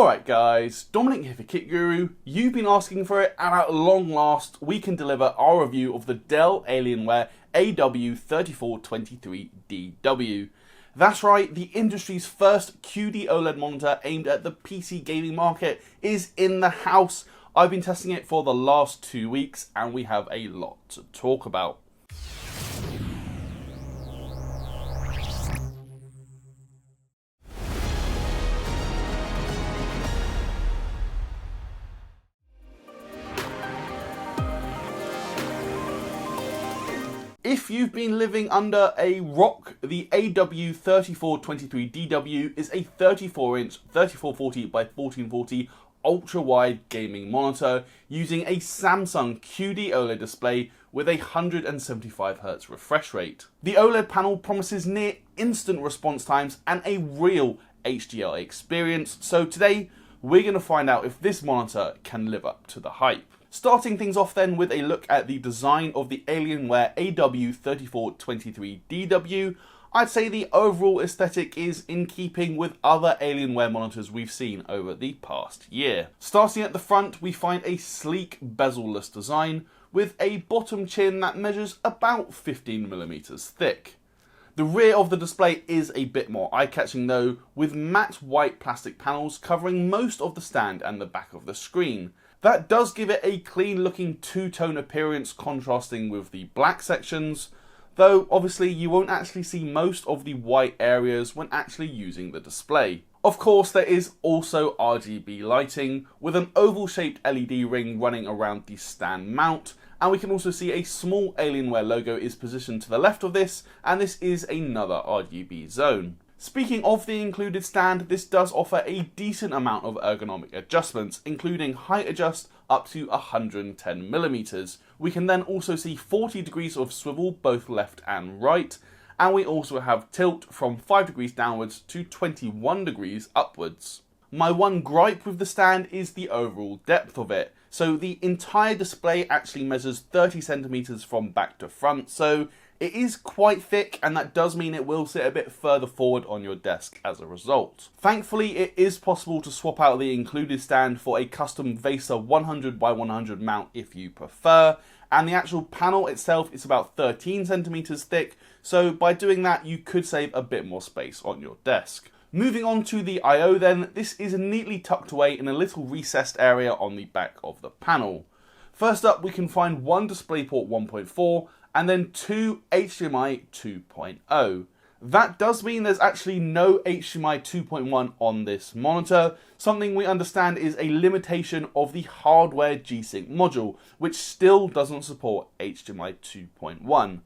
Alright guys, Dominic here for Kit Guru. You've been asking for it, and at long last we can deliver our review of the Dell Alienware AW3423DW. That's right, the industry's first QD-OLED monitor aimed at the PC gaming market is in the house. I've been testing it for the last 2 weeks and we have a lot to talk about. If you've been living under a rock, the AW3423DW is a 34-inch 3440 by 1440 ultra-wide gaming monitor using a Samsung QD-OLED display with a 175Hz refresh rate. The OLED panel promises near instant response times and a real HDR experience, so today we're going to find out if this monitor can live up to the hype. Starting things off then with a look at the design of the Alienware AW3423DW, I'd say the overall aesthetic is in keeping with other Alienware monitors we've seen over the past year. Starting at the front, we find a sleek bezel-less design with a bottom chin that measures about 15mm thick. The rear of the display is a bit more eye-catching though, with matte white plastic panels covering most of the stand and the back of the screen. That does give it a clean looking two-tone appearance contrasting with the black sections, though obviously you won't actually see most of the white areas when actually using the display. Of course there is also RGB lighting with an oval shaped LED ring running around the stand mount, and we can also see a small Alienware logo is positioned to the left of this, and this is another RGB zone. Speaking of the included stand, this does offer a decent amount of ergonomic adjustments, including height adjust up to 110mm. We can then also see 40 degrees of swivel both left and right, and we also have tilt from 5 degrees downwards to 21 degrees upwards. My one gripe with the stand is the overall depth of it. So the entire display actually measures 30cm from back to front, so it is quite thick, and that does mean it will sit a bit further forward on your desk as a result. Thankfully, it is possible to swap out the included stand for a custom Vega 100x100 mount if you prefer, and the actual panel itself is about 13cm thick, so by doing that you could save a bit more space on your desk. Moving on to the I/O then, this is neatly tucked away in a little recessed area on the back of the panel. First up we can find one DisplayPort 1.4 and then two HDMI 2.0. That does mean there's actually no HDMI 2.1 on this monitor, something we understand is a limitation of the hardware G-Sync module, which still doesn't support HDMI 2.1.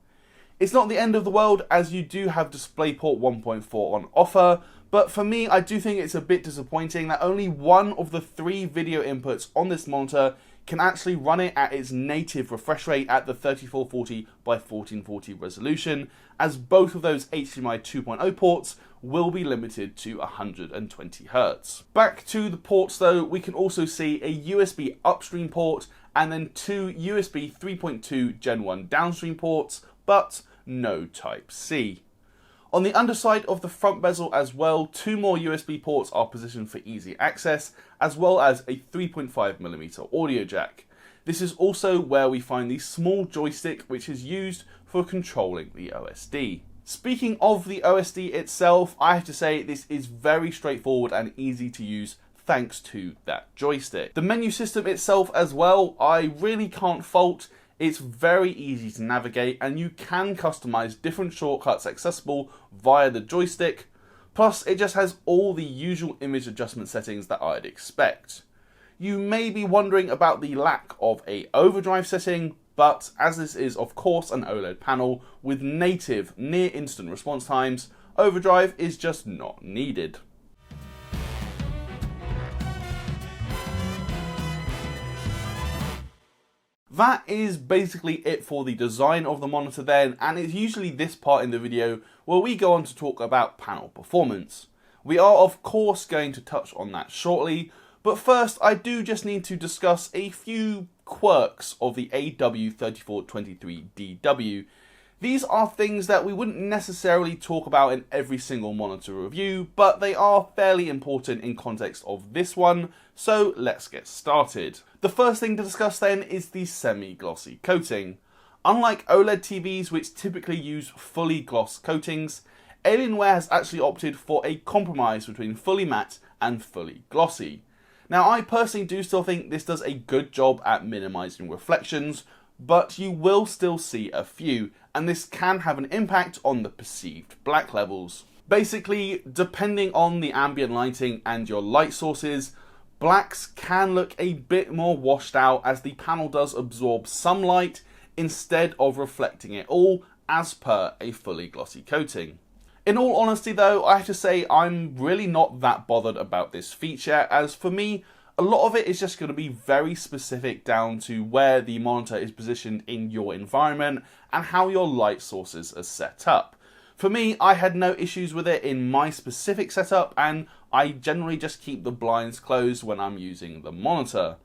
It's not the end of the world, as you do have DisplayPort 1.4 on offer, but for me I do think it's a bit disappointing that only one of the 3 video inputs on this monitor can actually run it at its native refresh rate at the 3440 by 1440 resolution, as both of those HDMI 2.0 ports will be limited to 120Hz. Back to the ports though, we can also see a USB upstream port and then 2 USB 3.2 Gen 1 downstream ports, but no Type-C. On the underside of the front bezel as well, 2 more USB ports are positioned for easy access, as well as a 3.5mm audio jack. This is also where we find the small joystick which is used for controlling the OSD. Speaking of the OSD itself, I have to say this is very straightforward and easy to use thanks to that joystick. The menu system itself as well, I really can't fault. It's very easy to navigate and you can customize different shortcuts accessible via the joystick, plus it just has all the usual image adjustment settings that I'd expect. You may be wondering about the lack of a overdrive setting, but as this is of course an OLED panel with native near instant response times, overdrive is just not needed. That is basically it for the design of the monitor then, and it's usually this part in the video where we go on to talk about panel performance. We are of course going to touch on that shortly, but first I do just need to discuss a few quirks of the AW3423DW. These are things that we wouldn't necessarily talk about in every single monitor review, but they are fairly important in context of this one, so let's get started. The first thing to discuss then is the semi-glossy coating. Unlike OLED TVs, which typically use fully gloss coatings, Alienware has actually opted for a compromise between fully matte and fully glossy. Now, I personally do still think this does a good job at minimizing reflections, but you will still see a few, and this can have an impact on the perceived black levels. Basically, depending on the ambient lighting and your light sources, blacks can look a bit more washed out as the panel does absorb some light instead of reflecting it all as per a fully glossy coating. In all honesty though, I have to say I'm really not that bothered about this feature, as for me, a lot of it is just going to be very specific down to where the monitor is positioned in your environment and how your light sources are set up. For me, I had no issues with it in my specific setup, and I generally just keep the blinds closed when I'm using the monitor.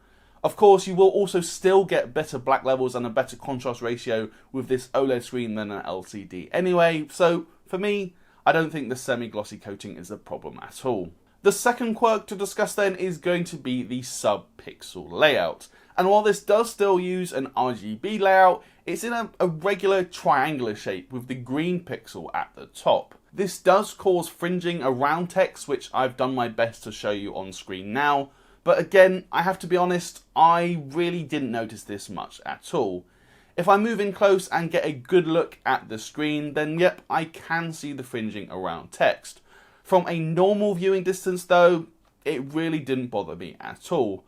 Of course, you will also still get better black levels and a better contrast ratio with this OLED screen than an LCD anyway, so for me, I don't think the semi-glossy coating is a problem at all. The second quirk to discuss then is going to be the sub-pixel layout. And while this does still use an RGB layout, it's in a regular triangular shape with the green pixel at the top. This does cause fringing around text, which I've done my best to show you on screen now. But again, I have to be honest, I really didn't notice this much at all. If I move in close and get a good look at the screen, then yep, I can see the fringing around text. From a normal viewing distance though, it really didn't bother me at all.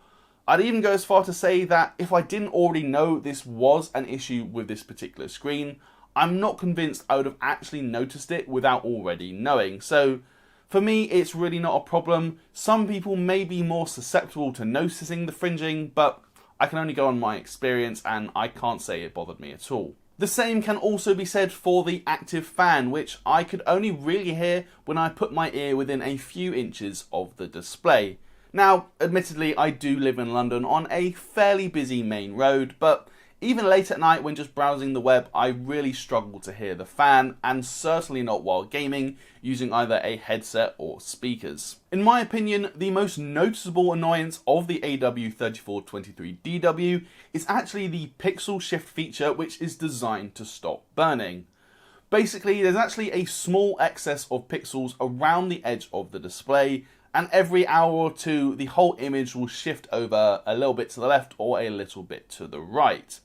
I'd even go as far to say that if I didn't already know this was an issue with this particular screen, I'm not convinced I would have actually noticed it without already knowing. So for me, it's really not a problem. Some people may be more susceptible to noticing the fringing, but I can only go on my experience and I can't say it bothered me at all. The same can also be said for the active fan, which I could only really hear when I put my ear within a few inches of the display. Now, admittedly, I do live in London on a fairly busy main road, but even late at night when just browsing the web, I really struggle to hear the fan, and certainly not while gaming, using either a headset or speakers. In my opinion, the most noticeable annoyance of the AW3423DW is actually the pixel shift feature, which is designed to stop burning. Basically, there's actually a small excess of pixels around the edge of the display, and every hour or two, the whole image will shift over a little bit to the left or a little bit to the right.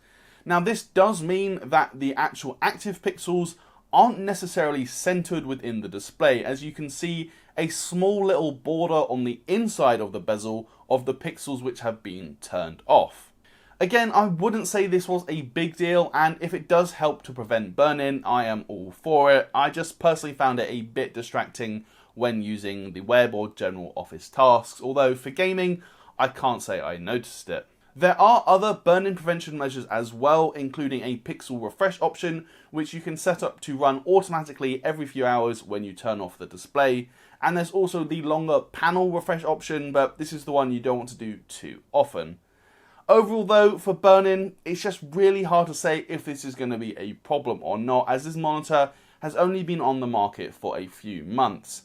Now, this does mean that the actual active pixels aren't necessarily centered within the display, as you can see a small little border on the inside of the bezel of the pixels which have been turned off. Again, I wouldn't say this was a big deal, and if it does help to prevent burn-in, I am all for it. I just personally found it a bit distracting when using the web or general office tasks, although for gaming, I can't say I noticed it. There are other burn-in prevention measures as well, including a pixel refresh option, which you can set up to run automatically every few hours when you turn off the display. And there's also the longer panel refresh option, but this is the one you don't want to do too often. Overall though, for burn-in, it's just really hard to say if this is going to be a problem or not, as this monitor has only been on the market for a few months.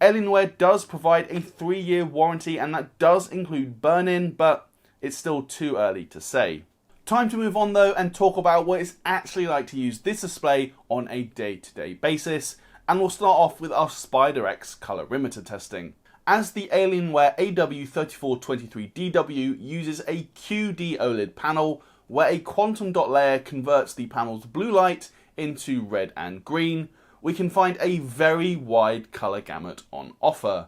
Alienware does provide a 3-year warranty, and that does include burn-in, but it's still too early to say. Time to move on though and talk about what it's actually like to use this display on a day-to-day basis, and we'll start off with our SpyderX colorimeter testing. As the Alienware AW3423DW uses a QD-OLED panel, where a quantum dot layer converts the panel's blue light into red and green, we can find a very wide colour gamut on offer.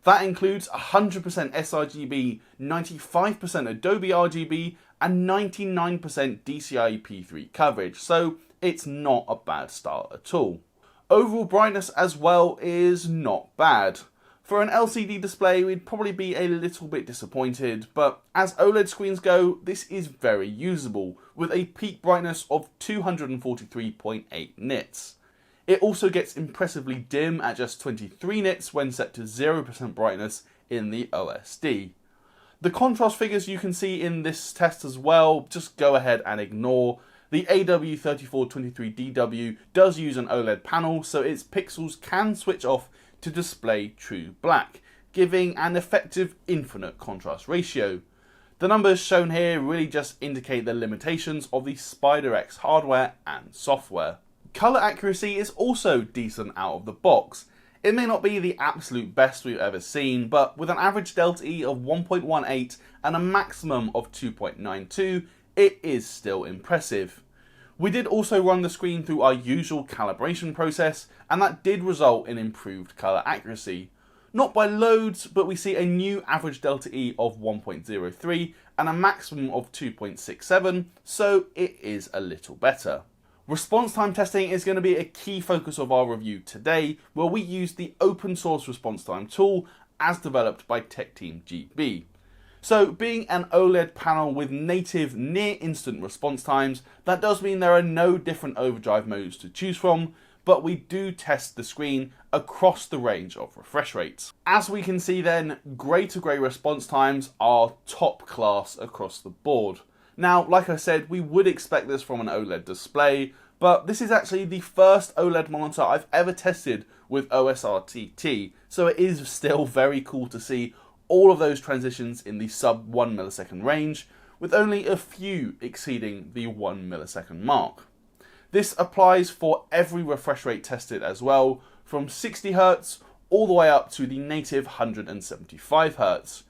That includes 100% sRGB, 95% Adobe RGB, and 99% DCI P3 coverage, so it's not a bad start at all. Overall brightness as well is not bad. For an LCD display, we'd probably be a little bit disappointed, but as OLED screens go, this is very usable, with a peak brightness of 243.8 nits. It also gets impressively dim at just 23 nits when set to 0% brightness in the OSD. The contrast figures you can see in this test as well, just go ahead and ignore. The AW3423DW does use an OLED panel, so its pixels can switch off to display true black, giving an effective infinite contrast ratio. The numbers shown here really just indicate the limitations of the SpyderX hardware and software. Colour accuracy is also decent out of the box. It may not be the absolute best we've ever seen, but with an average delta E of 1.18 and a maximum of 2.92, it is still impressive. We did also run the screen through our usual calibration process, and that did result in improved colour accuracy. Not by loads, but we see a new average delta E of 1.03 and a maximum of 2.67, so it is a little better. Response time testing is going to be a key focus of our review today, where we use the open source response time tool as developed by Tech Team GB. So being an OLED panel with native near instant response times, that does mean there are no different overdrive modes to choose from, but we do test the screen across the range of refresh rates. As we can see then, grey to grey response times are top class across the board. Now, like I said, we would expect this from an OLED display, but this is actually the first OLED monitor I've ever tested with OSRTT, so it is still very cool to see all of those transitions in the sub 1 millisecond range, with only a few exceeding the 1 millisecond mark. This applies for every refresh rate tested as well, from 60Hz all the way up to the native 175Hz.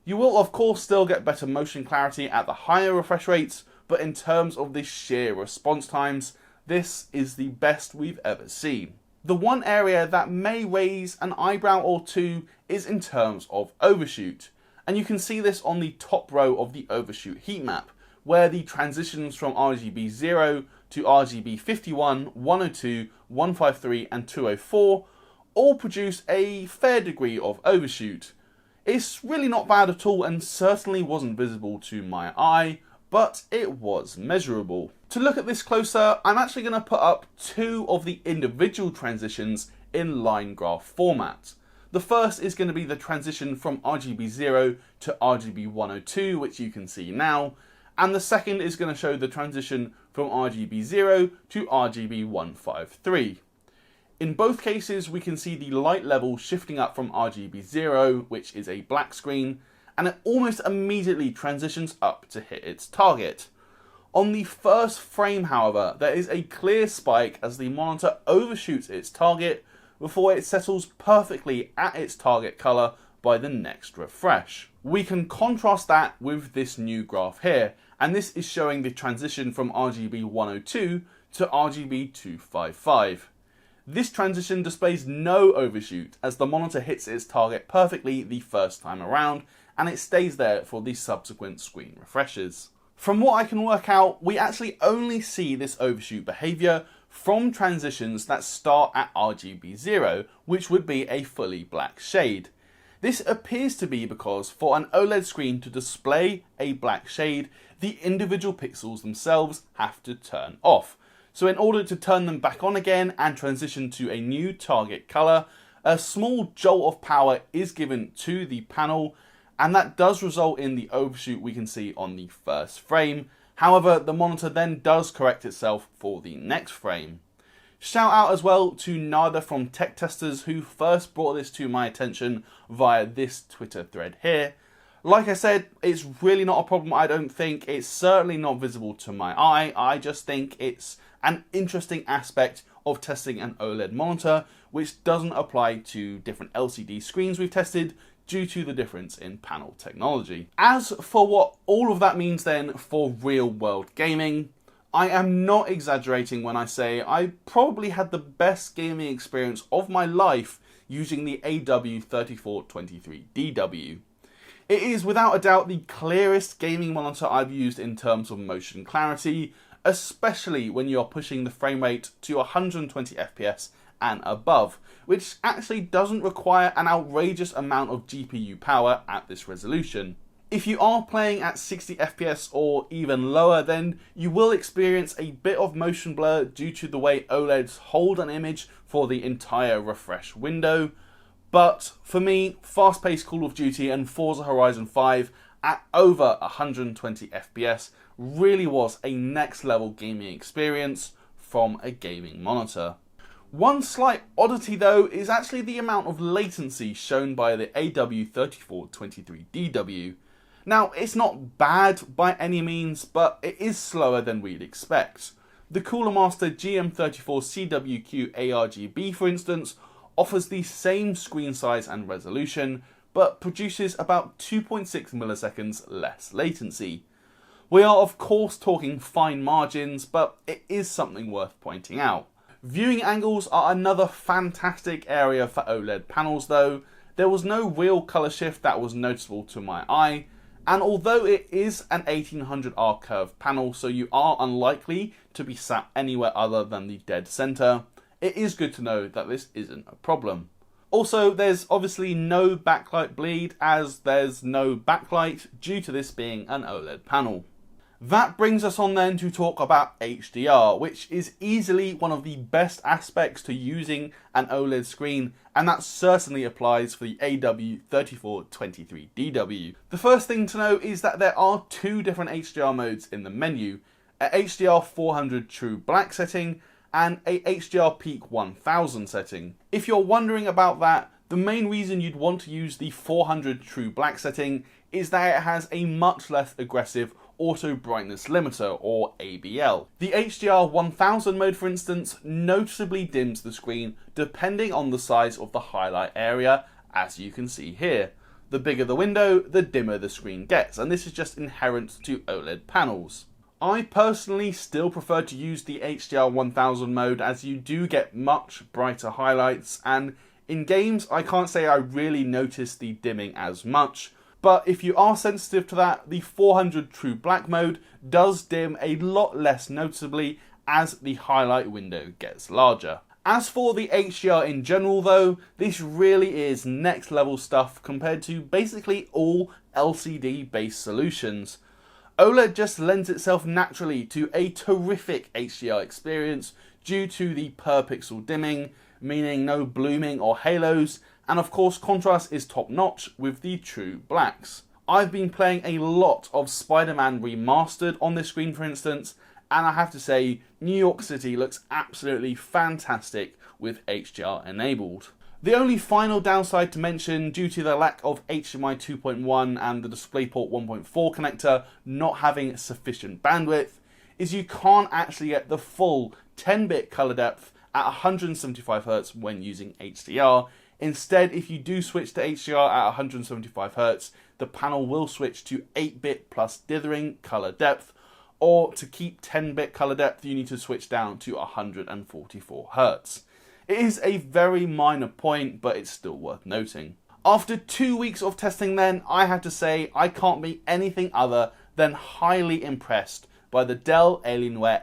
You will of course still get better motion clarity at the higher refresh rates, but in terms of the sheer response times, this is the best we've ever seen. The one area that may raise an eyebrow or two is in terms of overshoot, and you can see this on the top row of the overshoot heat map, where the transitions from RGB 0 to RGB 51, 102, 153 and 204 all produce a fair degree of overshoot. It's really not bad at all and certainly wasn't visible to my eye, but it was measurable. To look at this closer, I'm actually going to put up two of the individual transitions in line graph format. The first is going to be the transition from RGB 0 to RGB 102, which you can see now, and the second is going to show the transition from RGB 0 to RGB 153. In both cases, we can see the light level shifting up from RGB 0, which is a black screen, and it almost immediately transitions up to hit its target. On the first frame, however, there is a clear spike as the monitor overshoots its target before it settles perfectly at its target colour by the next refresh. We can contrast that with this new graph here, and this is showing the transition from RGB 102 to RGB 255. This transition displays no overshoot as the monitor hits its target perfectly the first time around, and it stays there for the subsequent screen refreshes. From what I can work out, we actually only see this overshoot behaviour from transitions that start at RGB 0, which would be a fully black shade. This appears to be because for an OLED screen to display a black shade, the individual pixels themselves have to turn off. So in order to turn them back on again and transition to a new target colour, a small jolt of power is given to the panel, and that does result in the overshoot we can see on the first frame. However, the monitor then does correct itself for the next frame. Shout out as well to Nada from Tech Testers, who first brought this to my attention via this Twitter thread here. Like I said, it's really not a problem, I don't think. It's certainly not visible to my eye. I just think it's an interesting aspect of testing an OLED monitor, which doesn't apply to different LCD screens we've tested due to the difference in panel technology. As for what all of that means then for real world gaming, I am not exaggerating when I say I probably had the best gaming experience of my life using the AW3423DW. It is without a doubt the clearest gaming monitor I've used in terms of motion clarity, especially when you're pushing the frame rate to 120 FPS and above, which actually doesn't require an outrageous amount of GPU power at this resolution. If you are playing at 60 FPS or even lower, then you will experience a bit of motion blur due to the way OLEDs hold an image for the entire refresh window. But for me, fast-paced Call of Duty and Forza Horizon 5 at over 120 FPS really was a next level gaming experience from a gaming monitor. One slight oddity though is actually the amount of latency shown by the AW3423DW. Now, it's not bad by any means, but it is slower than we'd expect. The Cooler Master GM34CWQ ARGB, for instance, offers the same screen size and resolution, but produces about 2.6 milliseconds less latency. We are of course talking fine margins, but it is something worth pointing out. Viewing angles are another fantastic area for OLED panels though. There was no real colour shift that was noticeable to my eye, and although it is an 1800R curved panel, so you are unlikely to be sat anywhere other than the dead centre, it is good to know that this isn't a problem. Also, there's obviously no backlight bleed, as there's no backlight due to this being an OLED panel. That brings us on then to talk about HDR, which is easily one of the best aspects to using an OLED screen, and that certainly applies for the AW3423DW. The first thing to know is that there are two different HDR modes in the menu, a HDR 400 True Black setting and a HDR Peak 1000 setting. If you're wondering about that, the main reason you'd want to use the 400 True Black setting is that it has a much less aggressive auto brightness limiter, or ABL. The HDR 1000 mode, for instance, noticeably dims the screen depending on the size of the highlight area, as you can see here. The bigger the window, the dimmer the screen gets, and this is just inherent to OLED panels. I personally still prefer to use the HDR 1000 mode, as you do get much brighter highlights, and in games I can't say I really notice the dimming as much. But if you are sensitive to that, the 400 True Black mode does dim a lot less noticeably as the highlight window gets larger. As for the HDR in general though, this really is next level stuff compared to basically all LCD based solutions. OLED just lends itself naturally to a terrific HDR experience due to the per pixel dimming, meaning no blooming or halos, and of course contrast is top notch with the True Blacks. I've been playing a lot of Spider-Man Remastered on this screen, for instance, and I have to say New York City looks absolutely fantastic with HDR enabled. The only final downside to mention, due to the lack of HDMI 2.1 and the DisplayPort 1.4 connector not having sufficient bandwidth, is you can't actually get the full 10-bit color depth at 175Hz when using HDR. Instead, if you do switch to HDR at 175Hz, the panel will switch to 8-bit plus dithering color depth, or to keep 10-bit color depth, you need to switch down to 144Hz. It is a very minor point, but it's still worth noting. After 2 weeks of testing then, I have to say I can't be anything other than highly impressed by the Dell Alienware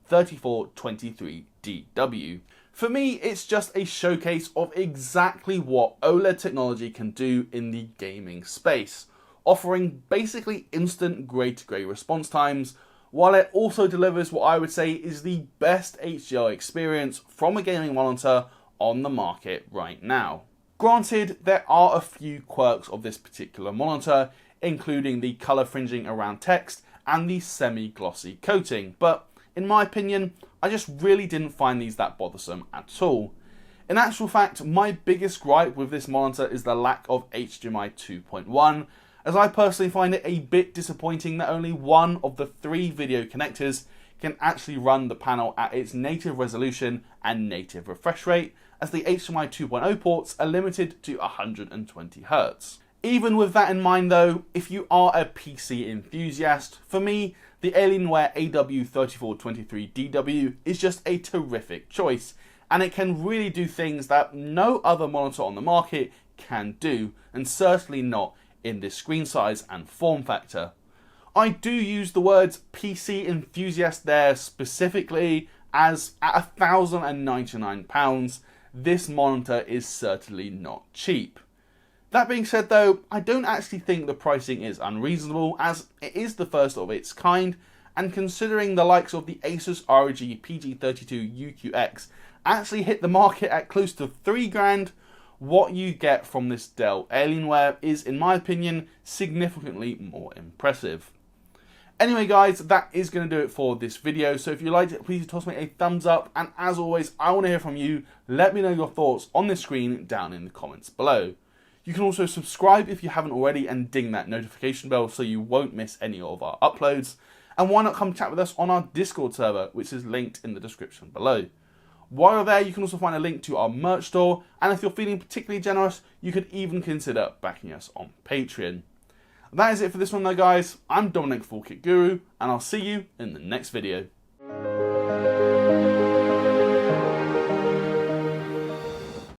AW3423DW. For me, it's just a showcase of exactly what OLED technology can do in the gaming space, offering basically instant grey-to-grey response times, while it also delivers what I would say is the best HDR experience from a gaming monitor on the market right now. Granted, there are a few quirks of this particular monitor, including the colour fringing around text and the semi-glossy coating, but in my opinion, I just really didn't find these that bothersome at all. In actual fact, my biggest gripe with this monitor is the lack of HDMI 2.1, as I personally find it a bit disappointing that only one of the 3 video connectors can actually run the panel at its native resolution and native refresh rate, as the HDMI 2.0 ports are limited to 120Hz. Even with that in mind though, if you are a PC enthusiast, for me, the Alienware AW3423DW is just a terrific choice, and it can really do things that no other monitor on the market can do, and certainly not in this screen size and form factor. I do use the words PC enthusiast there specifically, as at £1,099, this monitor is certainly not cheap. That being said though, I don't actually think the pricing is unreasonable, as it is the first of its kind, and considering the likes of the Asus ROG PG32 UQX actually hit the market at close to £3,000, what you get from this Dell Alienware is, in my opinion, significantly more impressive. Anyway guys, that is going to do it for this video. So if you liked it, please toss me a thumbs up. And as always, I want to hear from you. Let me know your thoughts on this screen down in the comments below. You can also subscribe if you haven't already and ding that notification bell so you won't miss any of our uploads. And why not come chat with us on our Discord server, which is linked in the description below. While you're there, you can also find a link to our merch store. And if you're feeling particularly generous, you could even consider backing us on Patreon. That is it for this one though guys. I'm Dominic, Full Kit Guru, and I'll see you in the next video.